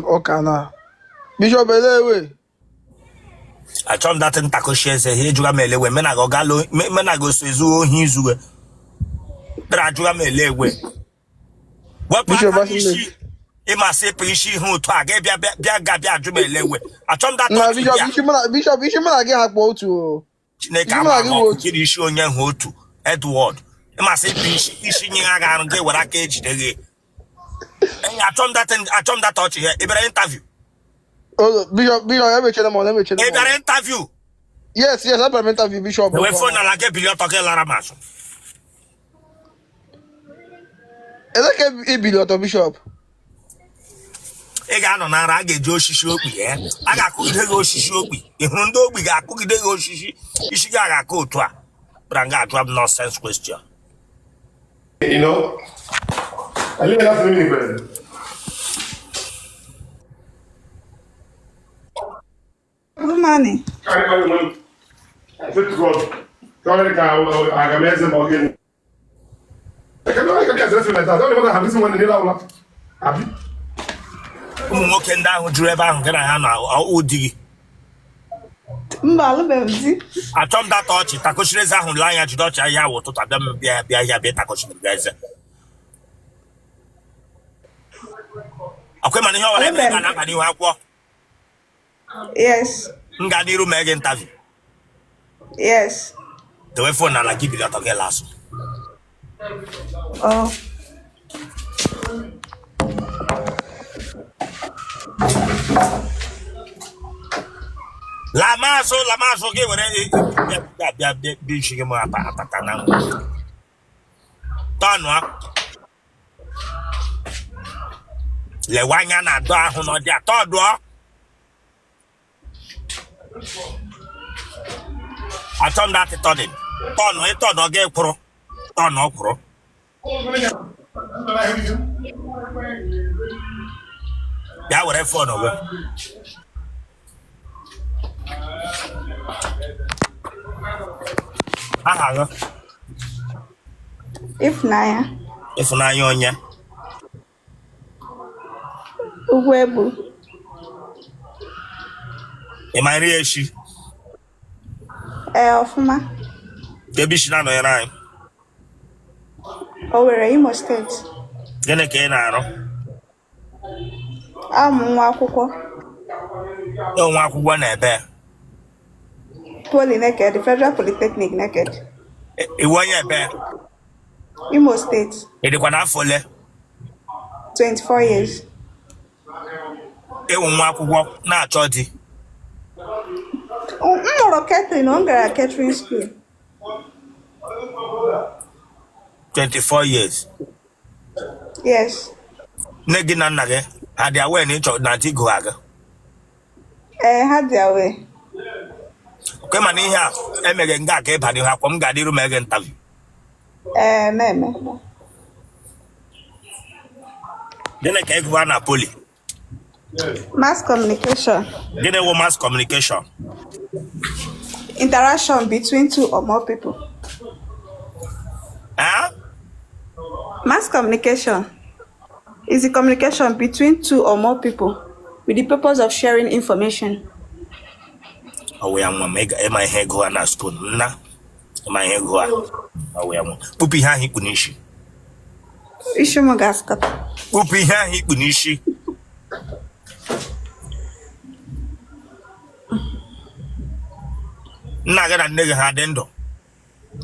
Okana. Bishop Elewe. I told that in Takoshi say he juga melewe mena go galo mena go sezu hinzuwe. Tra juga melewe. What Bishop ishi ima se ishi hu to age bia juga melewe. I told that na Bishop Ishimana get hakpo otu. Chineke ama go kiri ishi onye hu otu. Edward. Ima se ishi nyiga ga nge were aka ejidege. I told that touch here. Ibere interview. Oh, Bishop, let me check them on. Ibere interview. Yes, I have interview Bishop. We phone na like billion talk Lara Maso. Eleke e billion to Bishop. E ga no na ra ga eji osisi okpi eh. A ga akugide go osisi okpi. Ihuru ndo okpi ga akugide go osisi. Isi ga ga ka otu a. But I'm going to have nonsense question. You know, I live in that feeling, man. Good morning. I said to God, sorry, I can mess them again. I can get this like that. I don't even have this one in the other. Happy? Walking down with Reba and Gana or Udi. I told that touch, Takoshireza who lie at Dutch Ayawa to them be a bit Takoshi guys. Okay, man, you have what? Yes. Ngadiru Meg interview. Yes. The way for Nala give you that again last. Oh. Lamaso, give it. Be she more apatana. Tonwa. Le wanyana doa huno dia todo. I told that to him. Ton no get pro. Ton no pro. Yeah, what I phone over. Aha. If Naya. If na yonya. Uwebu. Am I real she? Ofuma. Debi she na no yana. Owere Imo State. Gene ke na aro. Nwa akwụkwọ. Nwa akwụkwọ na ebe. Poly Naked, the Federal Polytechnic Naked. Iwonye ebe. Imo State. Edikwa na afole. 24 years. Nwa akwụkwọ na achọ di. Mmụrụ catering, ọ gara catering school. 24 years. Yes. Nne gị na nna gị ha dị awe na ịchọ na di go aga. Ha dị awe. Okay, man, ihe a emege nga ka ịba n'ihu akwọ m ga-adịru m ege interview. Na-eme. Gịnị ka ịgụba na poli? Mass communication. Gịnị wụ mass communication? Interaction between two or more people. Huh? Mass communication is the communication between two or more people with the purpose of sharing information. We are one mega my hair go na school na my hair go we are pupi ha hi kunishi Ishu magaska pupi ha hi kunishi na ga na nne ha dị ndụ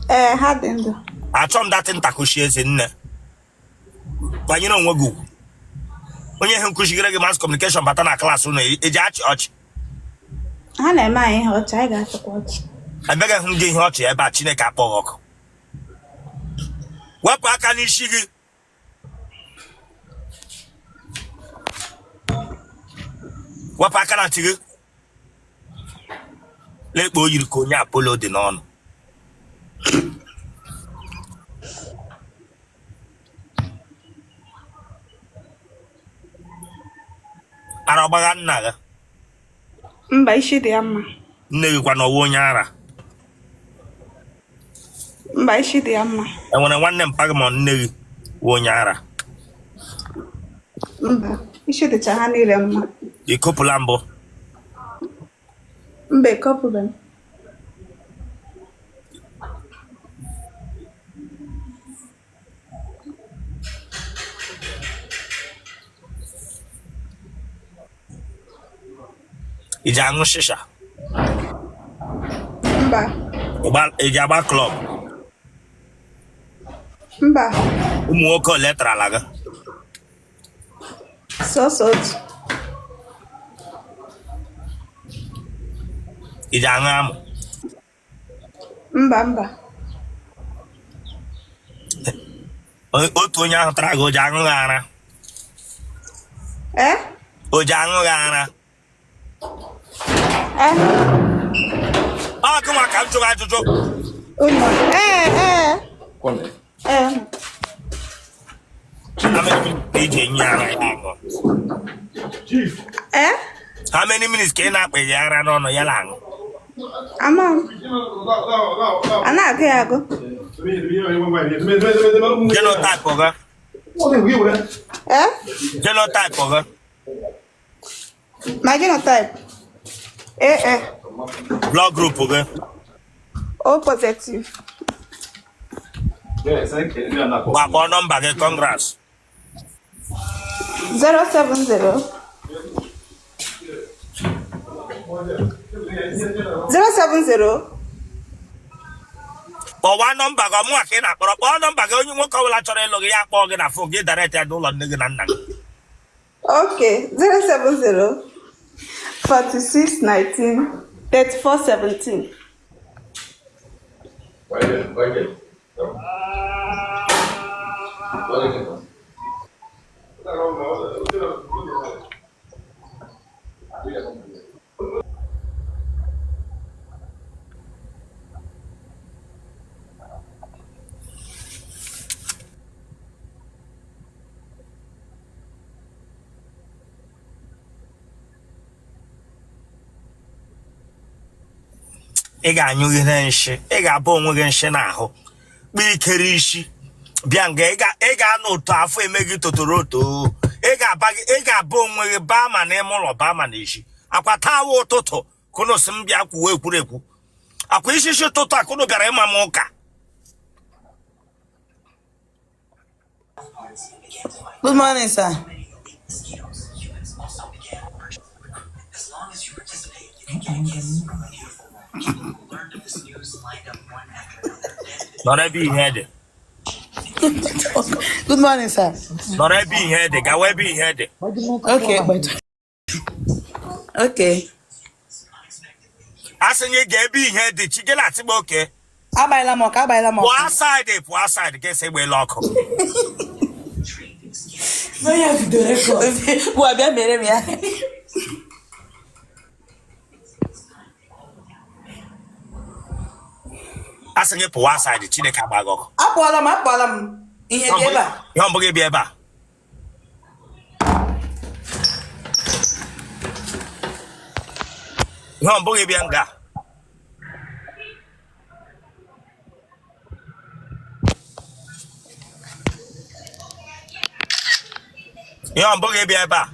ha dị ndụ achọ m datin takoshi eze nne banyere onwe gị onye ihe nkuchigere gị mass communication bata na class unu eji achị ọchị ha na-eme anyị ihe ọchị anyị ga-achịkwa ọchị emega hụ gị ihe ọchị ebe a Chineke akpọghị ọkụ wepụ aka n'isi gị wepụ aka na ntị gị lekpo o yiri ka onye Apollo dị n'ọnụ ara ọgbagha nna gị mba isi dị ya mma nne gị kwa n'ọwa onye ara mba isi dị ya mma enwere nwanne mpa gị ma nne gị onye ara mba Issue the Chahani Rema. The couple lambo. Mbe couple them. Ijango shisha. Mba. Ijaba club. Mba. Umuoko letra laga. So. Ijangam. Mba. Otu onye ahụ tara gị ụjọ aṅụ ara. Ụjọ aṅụ ara. Ọ gụnwa ka m jụrụ ajụjụ. How many minutes ka ị na-akpa ya ara n'ọnụ ya la aṅụ? Amam. Ana-agụ ya agụ. Genotype oga. Genotype oga. My genotype. Blood group oga. O positive. Gbakpọ nọmba gị, congrats. 070 Kpọwa nọmba gị, ọmụnwa ka ị na-akpọrọ. Kpọọ nọmba gị, onye nwoke ọbụla chọrọ ịlụ gị ya kpọọ gị na fon gị direct ya n'ụlọ nne gị na nna gị. Okay, 070 46 19 34 17. Ị ga-anyụ ihe nshi, ị ga-abụ onwe gị nshi n'ahụ, kpa ikere isi, bịa nga ị ga-anọ otu afọ eme gị totoro oto, ị ga-abụ onwe gị baa ma n'ime ụlọ baa ma n'isi. Akwa tawa ụtụtụ kụnụ si m bịa kwuwe ekwurekwu, akwa ishishi ụtụtụ a kụnụ bịara ịma m ụka. Good morning, sir. Not every head. Good morning, sir. Not every head. Go every head. Okay. Asking you get be head. Chicken at him. Okay. Abaila moka. Pour outside. Get say we lock. No, you have to do record. Who are you, Mary? Asking you pour outside. Chine kabago. Apolam. Ihe bieba. Yombo bieba. Yombo bianga. Yombo bieba.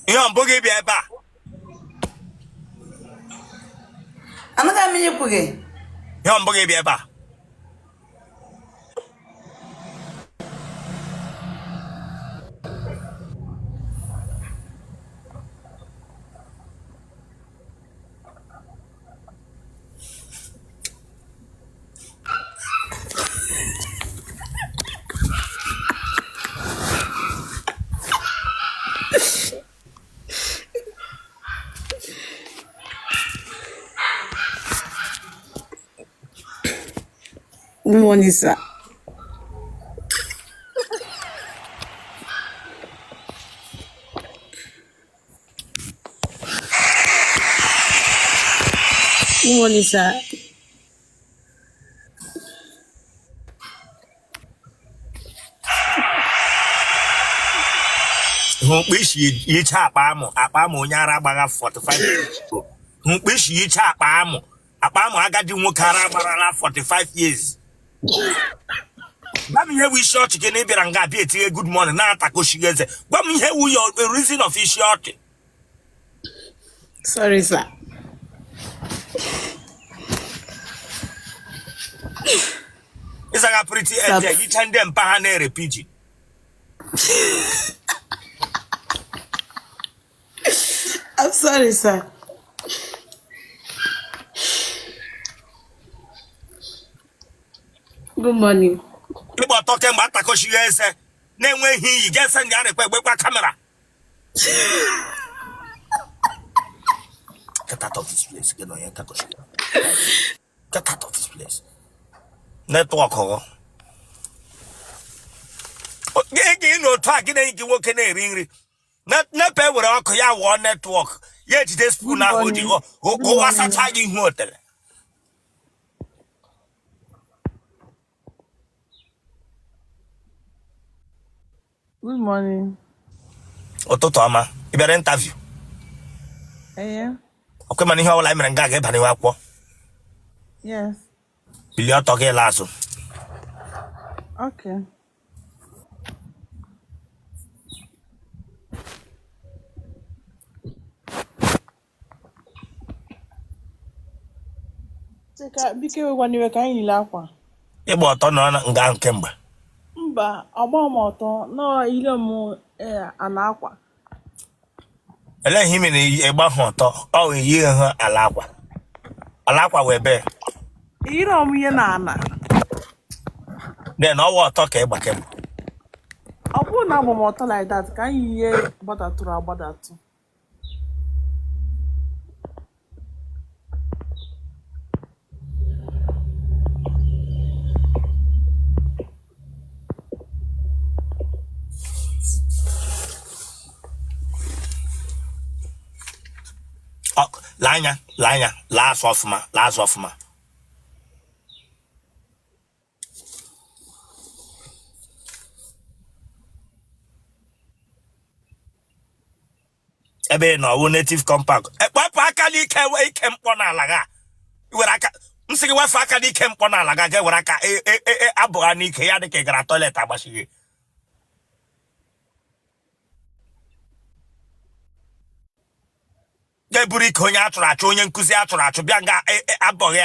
Yombo bieba. Another minute puge. Yombo bieba. Good morning, sir. Good morning, sir. Mkpishi yicha akpa amụ onye ara agbaga 45 minutes. Mkpishi yicha akpa akpa agadi nwoke ara gbara 45 years. Let me hear we short chicken bịara nga bịa etinye good morning na atako shigeze. Let me hear your reason of his short. Sorry, sir. It's like a pretty edge. You turn them pahanere PG. I'm sorry, sir. Good morning. People are talking about atako shigeze. Then when he gets in the camera. Get out of this place. Get on your atako shigeze. Get out of this place. Network ho. Gege no talk gị nwoke na-eri na pe were ọkụ ya wụọ network ya ejide spoon ahụ dị ụwa sacha gị ihu otele. Good morning. Ụtụtụ ọma ị bịara interview. Ọkwe mana ihe ọbụla anyị mere nga ga ịbanye akwụkwọ. Yes. Bilie ọtọ gị la azụ. Okay. Chika, biko ewekwana ka anyị yiri akwa. Ịgba ọtọ nọ na nga nke mgbe. Mba, ọgba m ọtọ nọ ile m ana akwa. Ele ihe mere ịgba ha ọtọ ọ yi ha ala akwa. Ala akwa wee be. Ire m ihe na ana. Then ọwa ọtọ ka ịgba kemgbe. Ọ bụrụ na agba m ọtọ like that ka anyị ihe gbadatụrụ agbadatụ. Lanya, last of ma. Ebe no native compound. Papa aka n'ike ike mkpọ n'ala ga. Were aka nsị gị wefe aka n'ike mkpọ n'ala ga were aka abụghị n'ike ya dịka gara toilet agbachighi. Buru ike onye atụrụ achụ onye nkụzi atụrụ achụ bịa nga abọghị.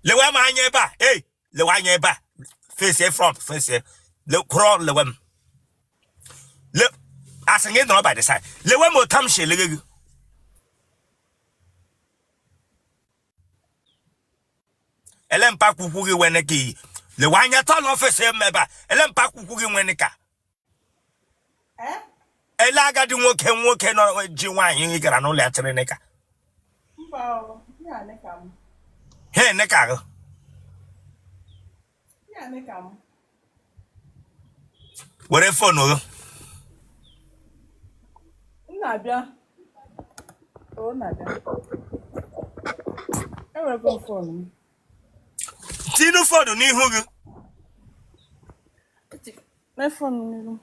Lewe m anya ebe a. Lewe anya ebe a. Face front, face. Kwụrụ lewe m. Asị gị nọrọ by the side. Lewe m otam shelege gị. Ele mpa kwukwu gị wene ka iyi. Lewe anya tọ n'ọfịs eme ebe a. Ele mpa kwukwu gị wene ka. Ele agadi nwoke nọ ji nwaanyị ị gara n'ụlọ ya tiri neka. He neka gị. Were fonu gị. Na-abịa. O na-abịa. Ewere fonu m. Tinu fonu n'ihu gị. Na fonu n'ihu.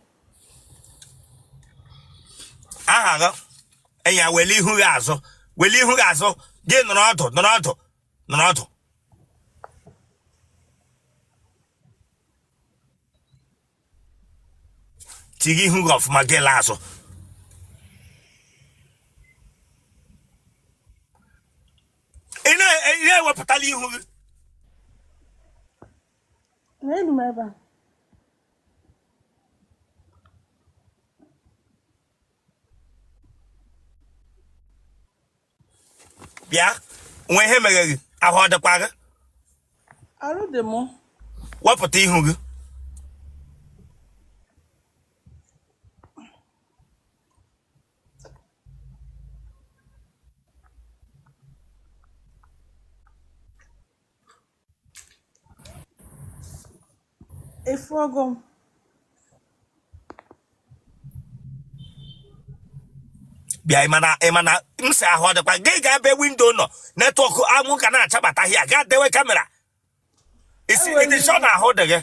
Aha gị. Enya weli ihu gị azụ. Gị nọrọ ọdụ. Tigi ihu gị ọfụma gị la azụ. Ị na-ewepụtala ihu gị. Na-elu m ebe a. Bịa, nwe ihe mere gị, ahụ ọ dịkwa gị? Arụ dị m. Wepụta ihu gị. Efu ọgọ m. Bịa ịmana nsị ahụ ọ dịkwa gị ga ebe windo nọ netwọk anwụ ka na-achabata hịa gaa dewe kamera. Isi ịdị shọ na ahụ dị gị.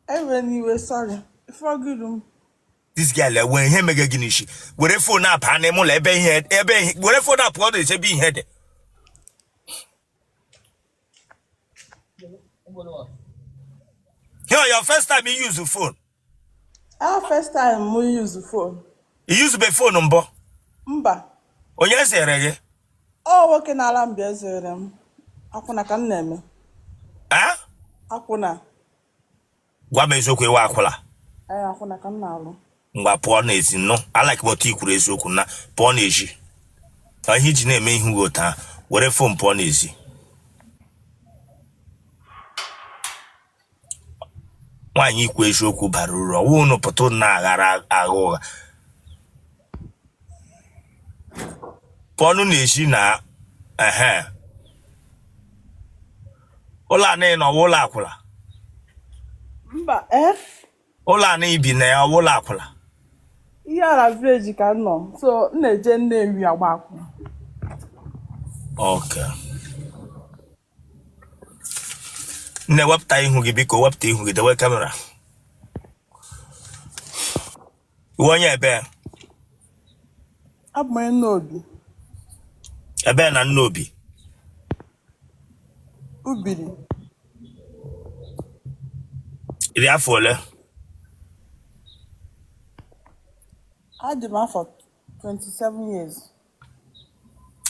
Ewe n'iwe sorry. Efu ọgọ iru m. This girl when he mega ginishi. Where phone up animal ebe head ebe where phone up what is being head. Here your first time you use the phone. Our first time we use the phone. You use the phone number. Mba. Oh yes, reggae. Oh, working alarm bells. Akwuna ka neme. Ah? Akwuna. Gwa me eziokwu ewe akwụla. Akwuna ka na-alụ. Ngwa pụọ n'ezi no. I like what you kwuru eziokwu na pụọ n'ezi. Ihe ji na-eme ihe ugo taa were phone pụọ n'ezi. Nwaanyị ikwu eziokwu bara uru ọwụ unu pụta na-aghara agha ụgha. Pụọ n'ezi na ụlọ anị nọ ụlọ akwụla. Mba, Ụlọ anị ibi na ya ụlọ akwụla. ihe ala village ka nọ. So, na-eje Nnewi agba akwụna. Okay. Nne wepụta ihu gị biko wepụta ihu gị dewe kamera. Iwe onye ebe? Abụ m onye Nnobi. Ebe na Nnobi. Ubiri. Iri afọ ole? Adị m afọ 27 years.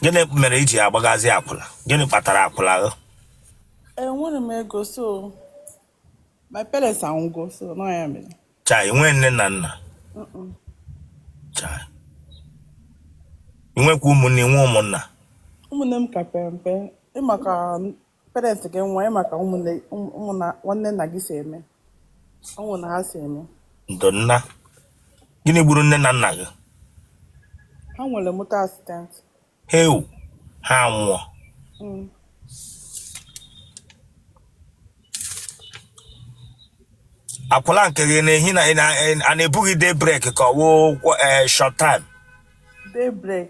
Gịnị mere iji agbagazi akwụla? Gịnị kpatara akwụla gị? Enwere m ego, so my parents anwụgo, so no ya mere. Chai, inwe nne na nna? Chai. Inwekwa ụmụnne nwe ụmụnna? Ụmụnne m ka pere mpe. Ịmaka parents gị nwa, ịmaka nwanne nna gị si eme. Ọnwụ na ha si eme. Ndo nna. Gịnị gburu nne na nna gị? Ha nwere motor accident. Heu, ha nwụọ. Akwụla nke gị na-ehi na a na-ebughị day break ka ọ wụ short time. Day break.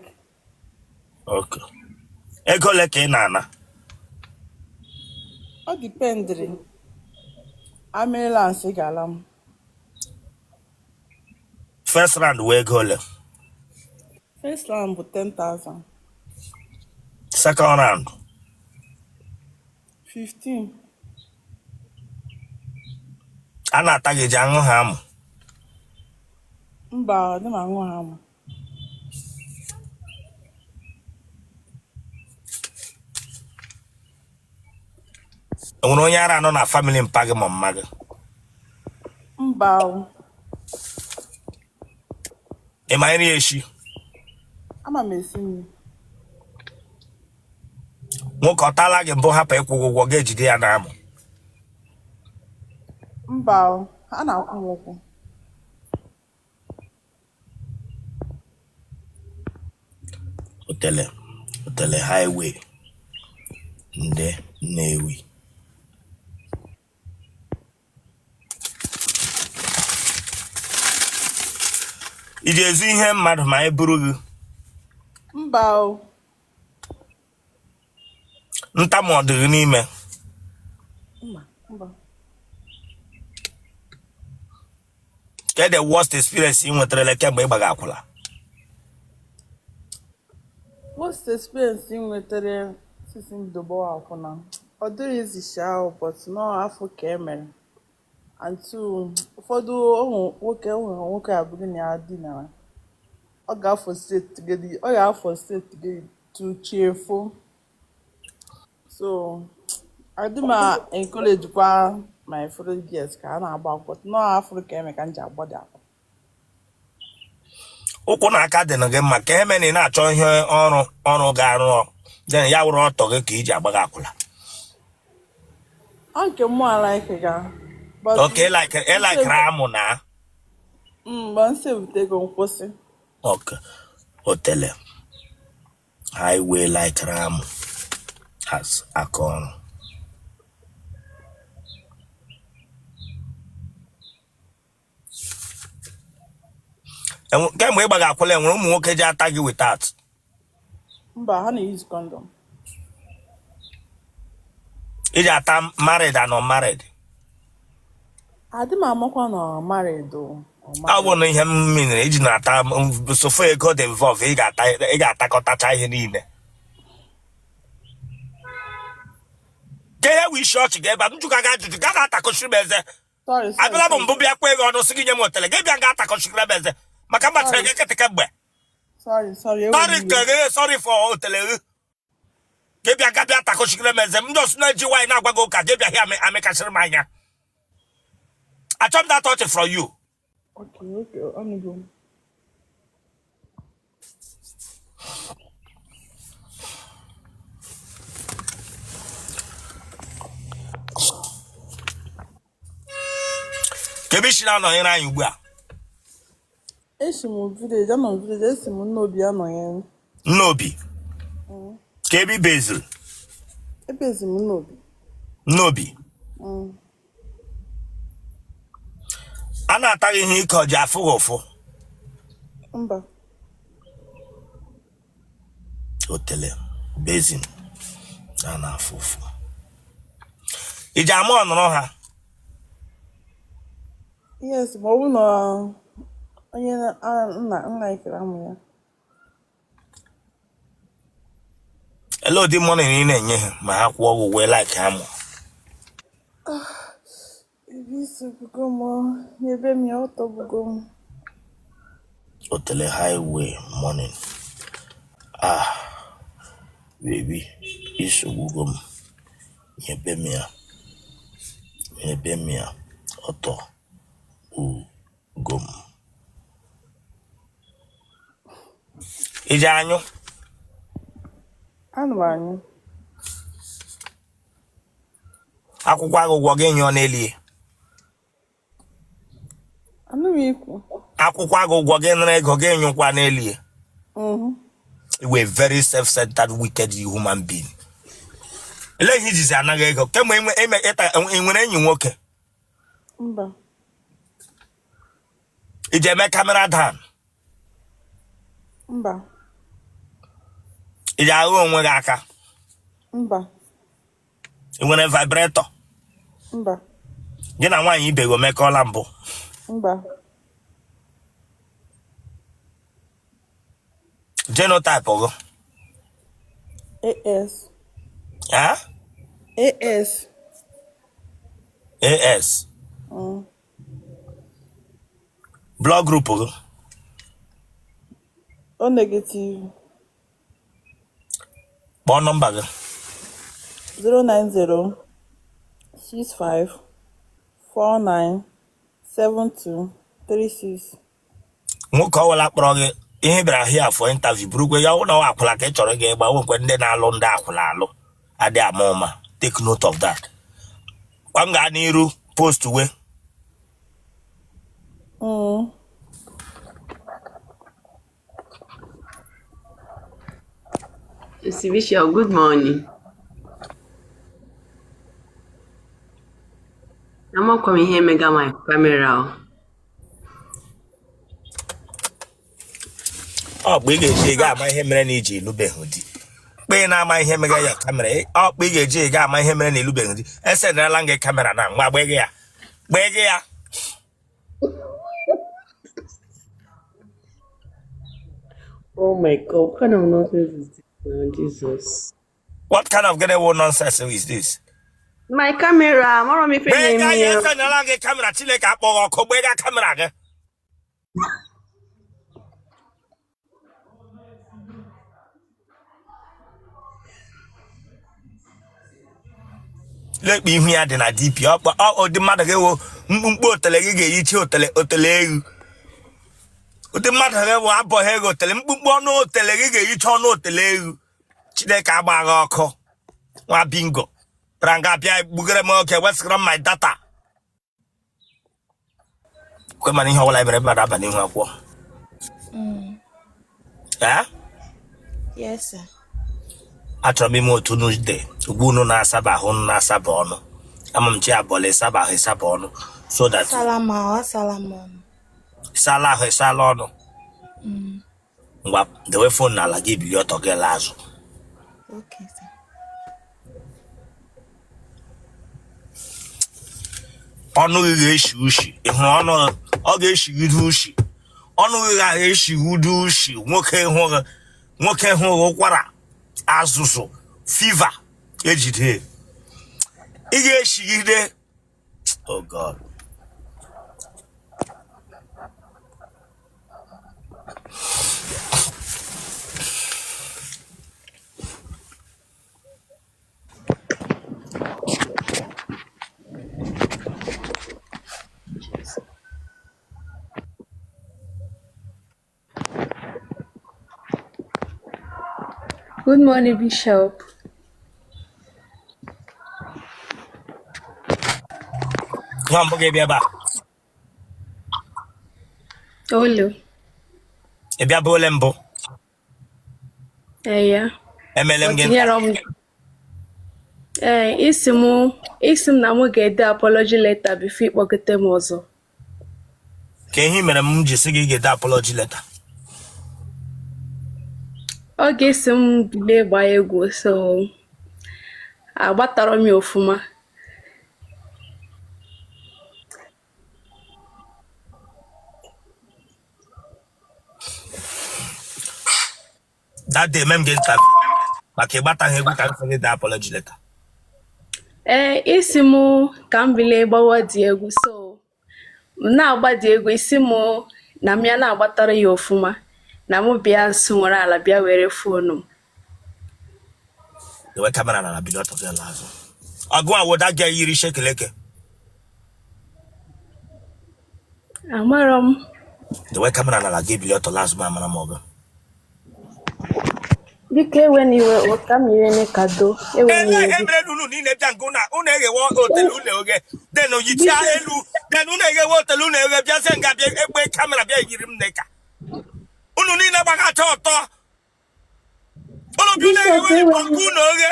Okay. Ego ole ka ị na-ana? Ọ dipendri. Ameela nsị gala m. First round wee ego ole? First round bụ 10,000. Second round? 15. A na-ata gị ji aṅụ ha amụ? Mba, ọ dị m aṅụ ha amụ. Enwere onye ara nọ na family mpa gị ma mma gị? Mba o. Ị ma nri eshi? Ama m esi nri. Nwoke ọ taala gị mbụ hapụ ịkwụ ụgwọ ga-ejide ya na amụ? Mba o, ha na-akwụ m ụgwọ. Otele highway nde Nnewi. Iji ezu ihe mmadụ ma e buru gị? Mba o. Ntamu ọ dị gị n'ime? Mba. Ke the worst experience ị nwetarala kemgbe ị gbaga akwụla? Worst experience ị nwetere sisi m dobo akwụna. Ọ dịghị izi ahụ, but no afọ ka emere. And two, ụfọdụ nwoke abụghị na ya dinara. Ọ ga-afọ steeti gị to cheerful. So, I do my encourage my fellow girls ka a na-agba akwụkwọ. No afọ ka eme ka m ji agbada akwụkwọ. Ụkwụ na aka dị na gị mma ka eme na ị na-achọ ihe ọrụ ga-arụ then ya wụrụ ọtọ gị ka iji agbaga akwụla. Nke mụ alaike ga. Okay, like amụ na? Mgbe m sevutego nkwụsị. Okay. Otele highway like amụ as aka ọrụ. Kemgbe ị gbaga akwụla enwere ụmụ nwoke ji ata gị without? Mba, ha na-use condom. Iji ata married and unmarried? Adị m amakwa na married o. I want him mean not so far got involved. He got that in. Get we shot together, but you got to get at a country. Sorry, I sorry, believe on Bobby Aqua or no singing your motel. Get a gata country. Macamba get a cab. sorry, Sorry for hotel. Get a gata country. Just not you why now go get here. I make a ceremony. I told that thought from you. Okay, I'm going. Kebishina no ina yugba. Esimu village, I'm village, esimu nobi anoyen. Nobi. Kebi Basil. Ebe esimu nobi. Nobi. Ana atari ihe ike ọja afụghọfụ. Mba. Hotele. Basin. Ana afụfụ. Ije ama ọnụrụ ha. Yes, but we know onye nna ikere amụ ya. Hello, the money ị na-enye ha ma ha kwụọ ụgwọ wee like ha mụ. Ibi isi bugo m n'ebe m ya ọtọ bugo m. Hotele highway morning. Baby, isogbugo m. Nyebe m ya ọtọ ugom. Ije anyụ. Anụ m anyụ. Akwụkwọ agụgwọ gị nyụọ n'elie. Anụ m ikwu. Akwụkwọ agụgwọ gị nere ego gị nyụkwa n'elie. You were a very self-centered, wicked human being. Ele ihe jizi anaghị ego. Kemgbe enwere enyi nwoke. Mba. Ije eme camera down. Mba. Ije ahụ onwe gị aka. Mba. Ị nwere vibrator. Mba. Gị na nwaanyị ibe gị omekọọla mbụ. Mba. Genotype ọgụ. AS. Huh? AS. AS. Blood group ọgụ. O negative. Kpọọ nọmba gị. 090 65 49 72 36. Nwoke ọwụla kpọrọ gị ihe bịara hịa for interview burukwe ya ụlọ akwụla ka ị chọrọ gị ịgba nwekwe ndị na-alụ ndị akwụla alụ adị ama ụma. Take note of that. Kwa m gaa n'iru post we. Bishop, good morning. I'm not coming here mega my camera. Ọ bụ ị ga-eji ego ama ihe mere na iji elubeghị di. Kpe na-ama ihe mega ya kamera. Ọ bụ ị ga-eji ego ama ihe mere na elubeghị di. Esenderela gị kamera na ngwa gbege ya. Gbege ya. Oh my God, what kind of nonsense is this now, Jesus? What kind of getaway nonsense is this? My camera, I'm not me Gbege ya esenderela gị kamera Chineke akpọghị ọkụ gbege kamera gị. Lekpe ihu ya dị na DP. Ọ dị mmadụ ga-ewo mkpumkpu otele gị ga-eyichi otele egwu. Ụdị mmadụ ga-ewo abọghị ego otele mkpumkpu ọnụ otele gị ga-eyichi ọnụ otele egwu. Chineke agbaghị ọkụ. Nwa bingo. Ranga bịa gbugere m oke wesịrị m my data. Kwe mana ihe ọbụla ebere mmadụ aba n'ihu akwụkwọ. Yes, sir. Achọrọ m ime otu n'ude ugbu unu na-asaba ahụ unu na-asaba ọnụ. Ama m chi abọla ịsaba ahụ ịsaba ọnụ so that Salama. ịsala ahụ ịsala ọnụ. Ngwa dewe fon n'ala gị bili ọtọ gị la azụ. Okay, sir. Ọnụ gị ga-eshi ushi. Ị hụrụ ọ ga-eshigide ushi ọnụ ga-eshigide ushi nwoke hụrụ ụkwara azụzụ fiva ejide ị ga-eshigide oh god Good morning, Bishop. Nwambo ga-ebịa ebe a. Olu. Ị bịa bụ ole mbụ? Yeah. Emele m gị isi m na m ga-ede apology letter before ịkpọkọta m ọzọ. Ka ihe mere m ji sị gị ga-ede apology letter. Ọ ga-esi m bilie gbaa egwu so agbatara m ya ofuma. That day mem get interview. Maka ịgbataghị egwu ka m sị gị ede apology letter. Isi m ka m bilie gbawa dị egwu so m na-agba dị egwu isi m na m ya na-agbatara ya ofuma. Na m bịa nso nwere ala bịa were foonu m. Dewe kamera na bido ọtọ gị azụ. Ọgụ a woda gị yiri shekeleke. Amara m. Dewe kamera na gị bido ọtọ lazụ ma amara m ọgụ. Biko ewe n'iwe ụka m yiri ne kado. Ewe n'iwe. Emere nunu niile bịa nke unu eghewe hotelu unu oge. Den oyichia elu. Den unu eghewe hotelu unu oge bịa sị nga bịa egbe kamera bịa yiri m neka. Unu niile gbagacha ọtọ. Unu bi unu eghewe ọkụ unu oge.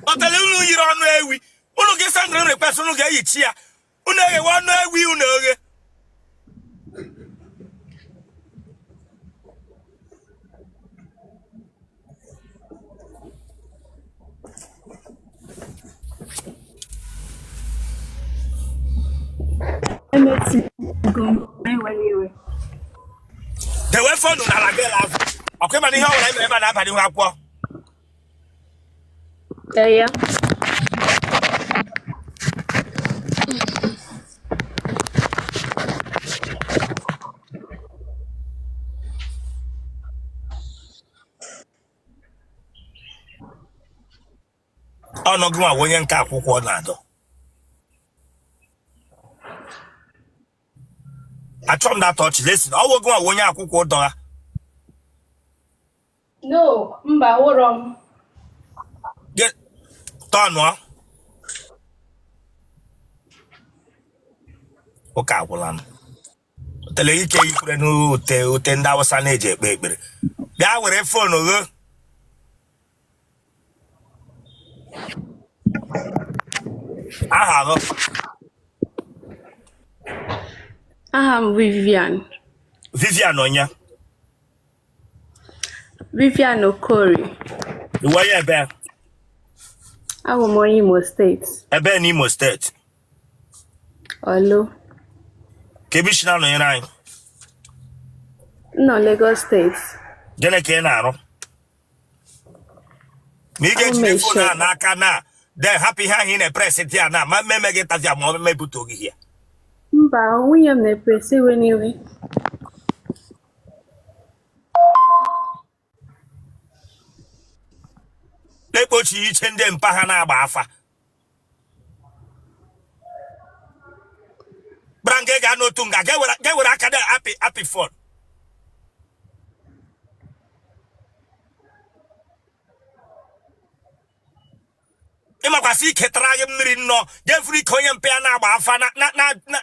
Hotelu unu yiri ọnụ ewi. Unu gị sendịrị request unu ga-eyichi ya. Unu eghewe ọnụ ewi unu oge. Dewe phone na la gị lazụ. Ọkwa ịma n'ihe ọbụla ebe a na-abalị nwa akwụkwọ. Yeah. Ọnọgụ nwa onye nke akwụkwọ na-adọ. Achọ m that touch listen. Ọwụ gị nwa onye akwụkwọ dọra. No, mba wụrọ m. Tọnụọ. Ụka agwụla m. Otele ike ikwure n'ute ndị Awụsa na-eji ekpe ekpere. Bịa were fonu gị. Aha gị. Aha m Vivian. Vivian onye. Vivian Okori. Iwe onye ebe. Abụ m onye Imo State. Ebe n'Imo State. Olu. Kebishi na nọnyere anyị. Nọ Lagos State. Gịnị ka ị na-arụ? Ma ị ga-ejide fonu a n'aka na then hapụ ihe ahụ ị na-epresi dị ya na ma mmemme gị tafia ma ọ mepụta oge ya. Mba, nwunye m na-epresi iwe n'iwe. Ekpochi iche ndị mpa ha na-agba afa. Brange ga n'otu nga ga were aka da apị fon. Ịmakwasị ike tara gị mmiri nnọọ ga-efuru ike onye mpe ya na-agba afa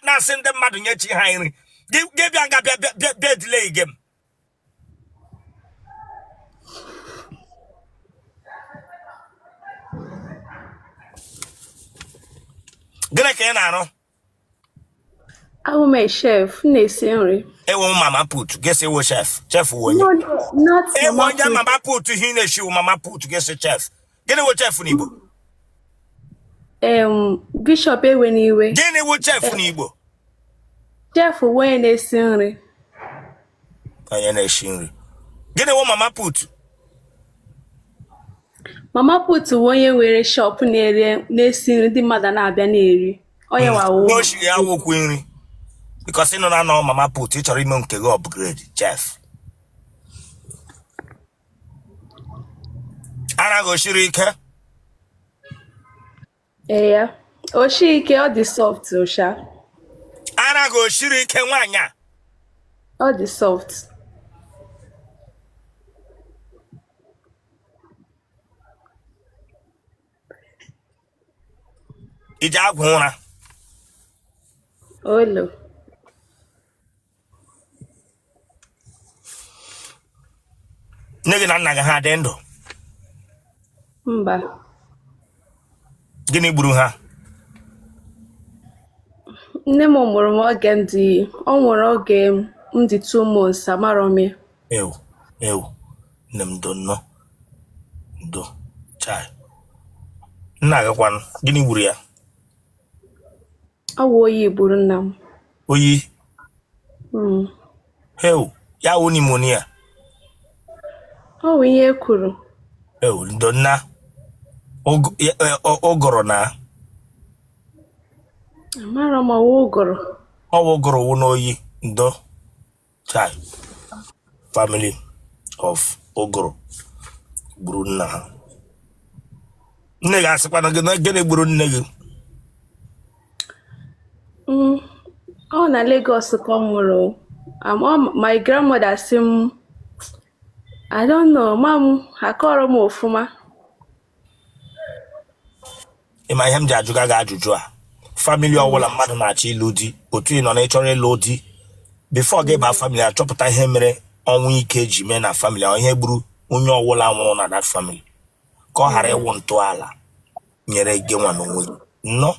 na-asị ndị mmadụ nye chi ha nri. Gị bịa nga bịa delay gị m. Gịnị ka ị na-arụ? Abụ m chef, na-esi nri. Ewo mama put, guess ewo chef. Chef wo onye. No, not Ewo mama onye put. mama put hi na-eshi mama put guess chef. Gịnị wo chef n'Igbo? Bishop Eweniwe. Gịnị wụ chef n'Igbo? Chef onye na-esi nri. Onye na-esi nri. Gịnị wụ mama put? Mama put onye nwere shop na-esi nri ndị mmadụ na-abịa na-eri. Onye wawo. Oshi ya wụkwu nri. Because ịnọ na nọ mama put ị chọrọ ime nke gị upgrade chef. Anaghị oshiri ike. Yeah. Oshi ike ọ dị soft osha. Anaghị oshiri ike nwaanyị a. Ọ dị soft. Ije agwụ ụra. Olo. Nne gị na nna gị ha dị ndụ? Mba. Gịnị gburu ha? Nne m mụrụ m oge ọ nwụrụ oge m dị 2 months amarọ m ya. Ewu. Nne m do nnọọ. Do. Chai. Nna gị kwanụ, gịnị gburu ya? Ọ wụ oyi gburu nna m. Oyi? Ya wụ pneumonia. Ọ wụ ihe e kwuru. Ndo nna. Ụgụrụ na. Amarọ m ọwụ ụgụrụ. Ọ wụ ụgụrụ wụ n'oyi. Ndo. Chai. Family of ụgụrụ gburu nna ha. Nne gị asịkwana gị na gịnị gburu nne gị? Ọ na Lagos ka ọ nwụrụ. My grandmother sị m, I don't know, mam, akọrọ m ofuma. Ịma ihe m ji ajụga gị ajụjụ a. Family ọbụla mmadụ na-achọ ịlụ di, otu ị nọ na ịchọrọ ịlụ di. Before gị baa family achọpụta ihe mere ọnwụ ike ji mee na family, ihe gburu onye ọbụla nwụrụ na that family. Ka ọ ghara ịwụ ntọala nyere gị nwa n'onwe gị. Nnọọ.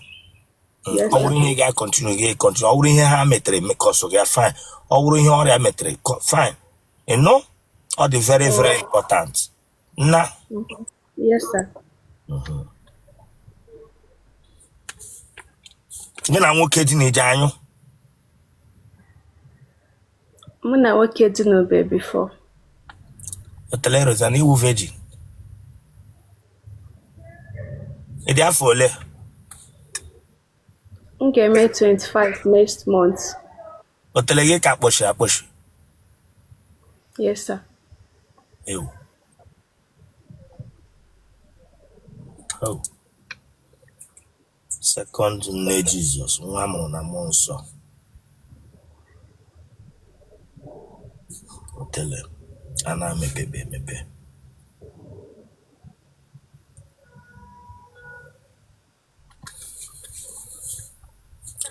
Ọ bụrụ ihe ga-akọntinu gị-ekọntinu. Ọ bụrụ ihe ha metere mekọsụ gị fine. Ọ bụrụ ihe ọrịa metere fine. Ọ dị very very important. Nna. Yes, sir. Gị na nwoke dị na-eje anyụ? Mụ na nwoke dị n'obe before. Otele Rosa na iwu virgin. Ị dị afọ ole? M ga-eme 25 next month. Otele gị ka akpọchi? Yes, sir. Ewu. Second nne Jizọs, nwa mụrụ na mmụọ nsọ. Otele a na-emepebe emepe.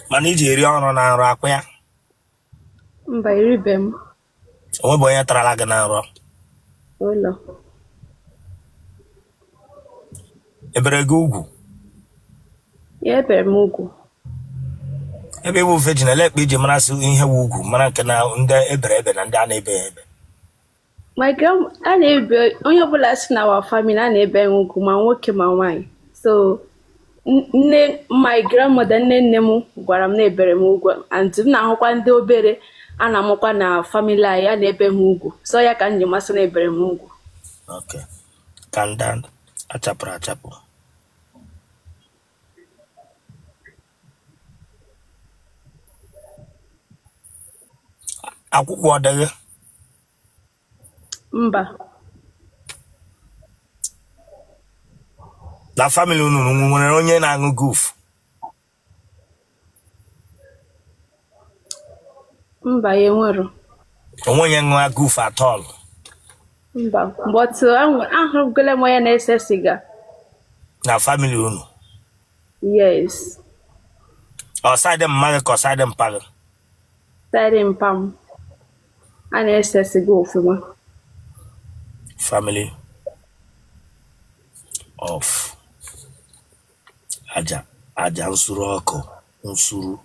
Mana iji eri ọrụ na nrọ akwa ya? Mba, eribe m. Onwebụ onye tarala gị na nrọ? Ụlọ. Ebere gị ugwu? Ya ebere m ugwu. Ebe iwu virgin elekpe iji marasị ihe wu ugwu mara nke na ndị ebere ebe na ndị a na-ebe ebe. A na-ebe onye ọbụla si na our family a na-ebe ugwu ma nwoke ma nwaanyị. So my grandmother nne m gwara m na ebere m ugwu, and m na-ahụkwa ndị obere a na-amụkwa na family anyị a na-ebe m ugwu. So ya ka m ji masị na ebere m ugwu. Okay. Kanda achapụrụ achapụ. Akwụkwọ ọdịghị? Mba. Na family unu nwere onye na-aṅụ goof? Mba, ya enwero. Onwe onye ṅụa goof at all? Mba, but ahụgole m onye na-ese siga. Na family unu? Yes. Ọ side mma gị ka ọ side mpa gị? Side mpa m. A na-ese siga ofuma. Family of aja nsuru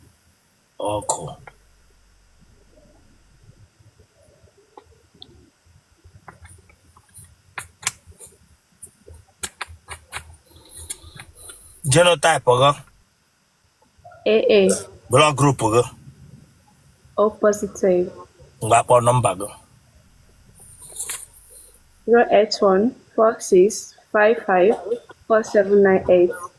ọkụ. Genotype go. AA. Blood group go. O positive. Ngakpo number go. 081 46 55 4798.